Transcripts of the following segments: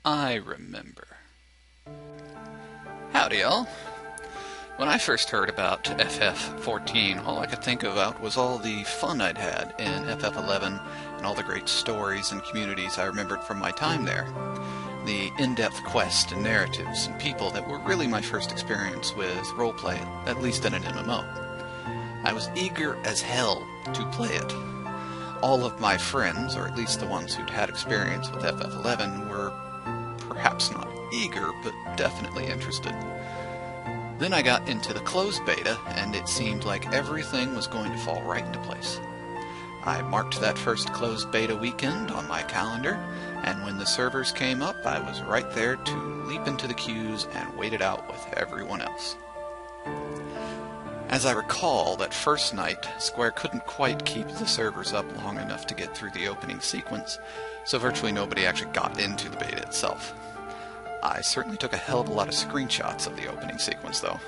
I remember. Howdy, y'all. When I first heard about FF14, all I could think about was all the fun I'd had in FF11 and all the great stories and communities I remembered from my time there. The in-depth quests and narratives and people that were really my first experience with roleplay, at least in an MMO. I was eager as hell to play it. All of my friends, or at least the ones who'd had experience with FF11, were perhaps not eager, but definitely interested. Then I got into the closed beta, and it seemed like everything was going to fall right into place. I marked that first closed beta weekend on my calendar, and when the servers came up, I was right there to leap into the queues and wait it out with everyone else. As I recall, that first night, Square couldn't quite keep the servers up long enough to get through the opening sequence, so virtually nobody actually got into the beta itself. I certainly took a hell of a lot of screenshots of the opening sequence, though.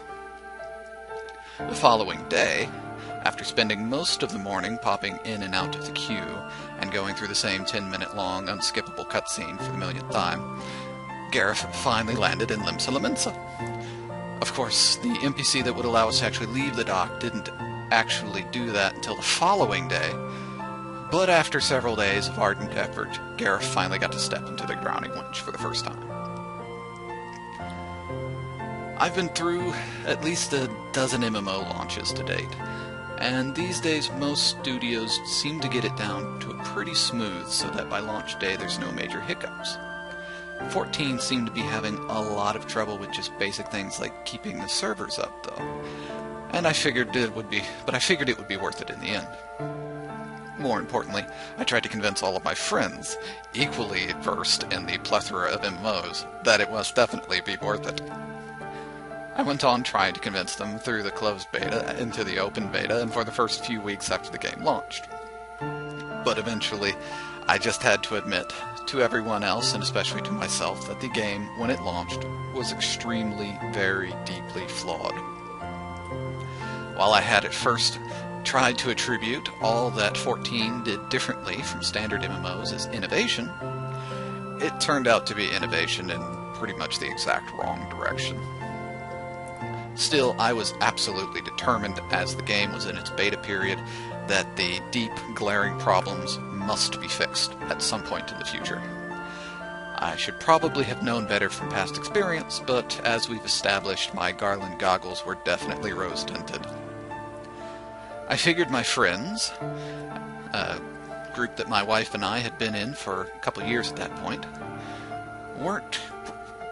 The following day, after spending most of the morning popping in and out of the queue and going through the same 10-minute-long unskippable cutscene for the millionth time, Garaf finally landed in Limsa Lominsa. Of course, the NPC that would allow us to actually leave the dock didn't actually do that until the following day, but after several days of ardent effort, Garaf finally got to step into the grounding winch for the first time. I've been through at least a dozen MMO launches to date, and these days most studios seem to get it down to a pretty smooth so that by launch day there's no major hiccups. 14 seemed to be having a lot of trouble with just basic things like keeping the servers up, though. And I figured it would be worth it in the end. More importantly, I tried to convince all of my friends, equally versed in the plethora of MMOs, that it must definitely be worth it. I went on trying to convince them through the closed beta into the open beta and for the first few weeks after the game launched. But eventually, I just had to admit to everyone else, and especially to myself, that the game, when it launched, was extremely, very deeply flawed. While I had at first tried to attribute all that 14 did differently from standard MMOs as innovation, it turned out to be innovation in pretty much the exact wrong direction. Still, I was absolutely determined, as the game was in its beta period, that the deep, glaring problems must be fixed at some point in the future. I should probably have known better from past experience, but as we've established, my Garland goggles were definitely rose-tinted. I figured my friends, a group that my wife and I had been in for a couple of years at that point,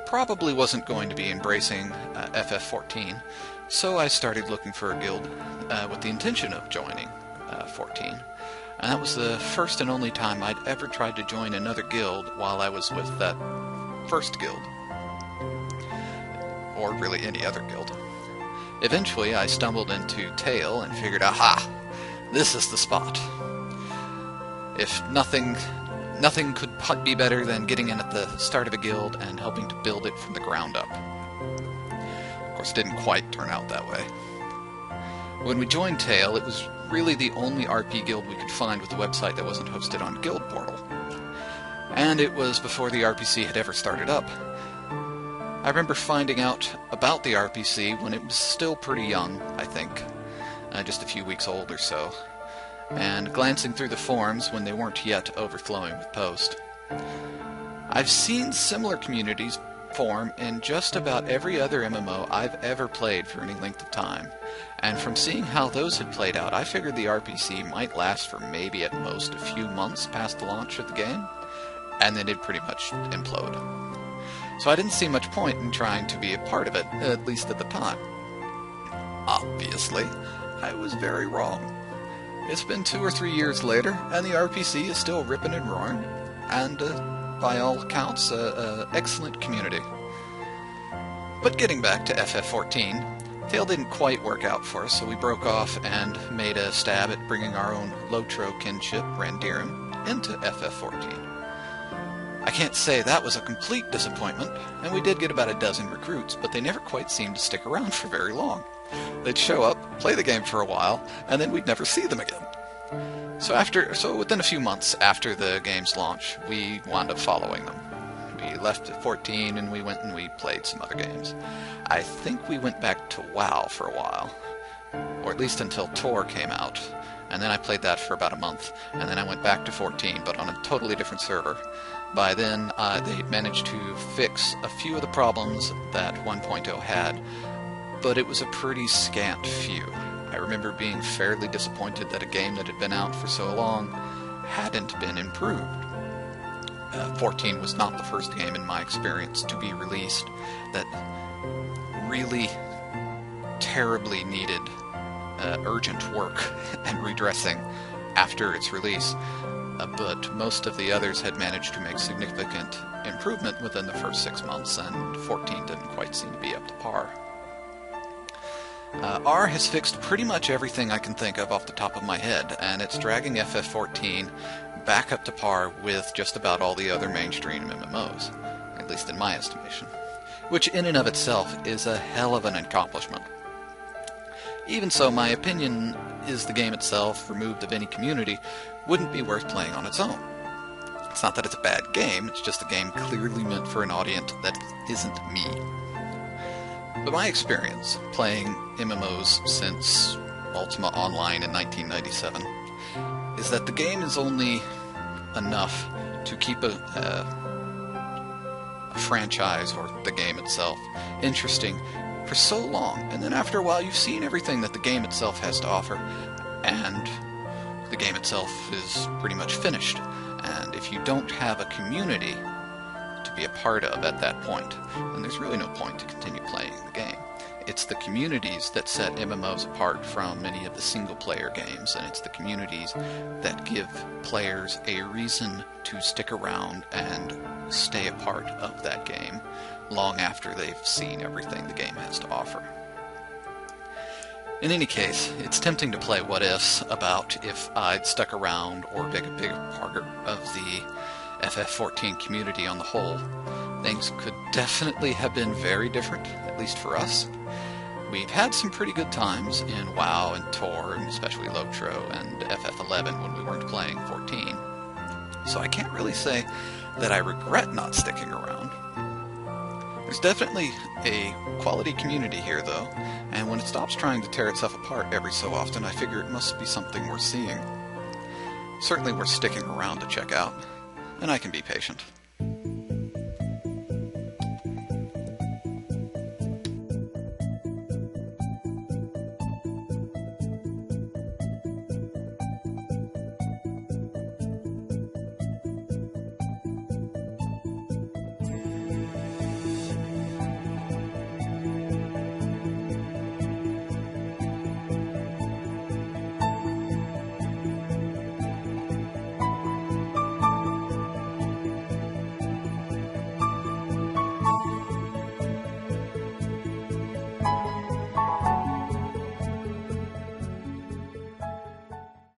probably wasn't going to be embracing FF14, so I started looking for a guild with the intention of joining 14. And that was the first and only time I'd ever tried to join another guild while I was with that first guild. Or really any other guild. Eventually I stumbled into Tail and figured, aha! This is the spot. If nothing could be better than getting in at the start of a guild and helping to build it from the ground up. Of course, it didn't quite turn out that way. When we joined Tail, it was really the only RP guild we could find with a website that wasn't hosted on Guild Portal. And it was before the RPC had ever started up. I remember finding out about the RPC when it was still pretty young, I think. Just a few weeks old or so. And glancing through the forums when they weren't yet overflowing with post. I've seen similar communities form in just about every other MMO I've ever played for any length of time, and from seeing how those had played out, I figured the RPC might last for maybe at most a few months past the launch of the game, and then it'd pretty much implode. So I didn't see much point in trying to be a part of it, at least at the time. Obviously, I was very wrong. It's been 2 or 3 years later, and the RPC is still ripping and roaring, and by all accounts, excellent community. But getting back to FF14, Tail didn't quite work out for us, so we broke off and made a stab at bringing our own Lotro kinship, Randirum, into FF14. I can't say that was a complete disappointment, and we did get about a dozen recruits, but they never quite seemed to stick around for very long. They'd show up, play the game for a while, and then we'd never see them again. So within a few months after the game's launch, we wound up following them. We left at 14 and we went and we played some other games. I think we went back to WoW for a while, or at least until Tor came out, and then I played that for about a month, and then I went back to 14, but on a totally different server. By then, they'd managed to fix a few of the problems that 1.0 had, but it was a pretty scant few. I remember being fairly disappointed that a game that had been out for so long hadn't been improved. 14 was not the first game in my experience to be released that really terribly needed urgent work and redressing after its release, but most of the others had managed to make significant improvement within the first 6 months, and 14 didn't quite seem to be up to par. R has fixed pretty much everything I can think of off the top of my head, and it's dragging FF14 back up to par with just about all the other mainstream MMOs, at least in my estimation, which in and of itself is a hell of an accomplishment. Even so, my opinion is the game itself, removed of any community, wouldn't be worth playing on its own. It's not that it's a bad game, it's just a game clearly meant for an audience that isn't me. But my experience playing MMOs since Ultima Online in 1997 is that the game is only enough to keep a franchise, or the game itself, interesting for so long, and then after a while you've seen everything that the game itself has to offer, and the game itself is pretty much finished. And if you don't have a community to be a part of at that point, then there's really no point to continue playing the game. It's the communities that set MMOs apart from many of the single-player games, and it's the communities that give players a reason to stick around and stay a part of that game long after they've seen everything the game has to offer. In any case, it's tempting to play what-ifs about if I'd stuck around or been a bigger part of the FF14 community on the whole. Things could definitely have been very different, at least for us. We've had some pretty good times in WoW and Tor, and especially Lotro and FF11 when we weren't playing 14. So I can't really say that I regret not sticking around. There's definitely a quality community here, though, and when it stops trying to tear itself apart every so often, I figure it must be something worth seeing. Certainly worth sticking around to check out, and I can be patient.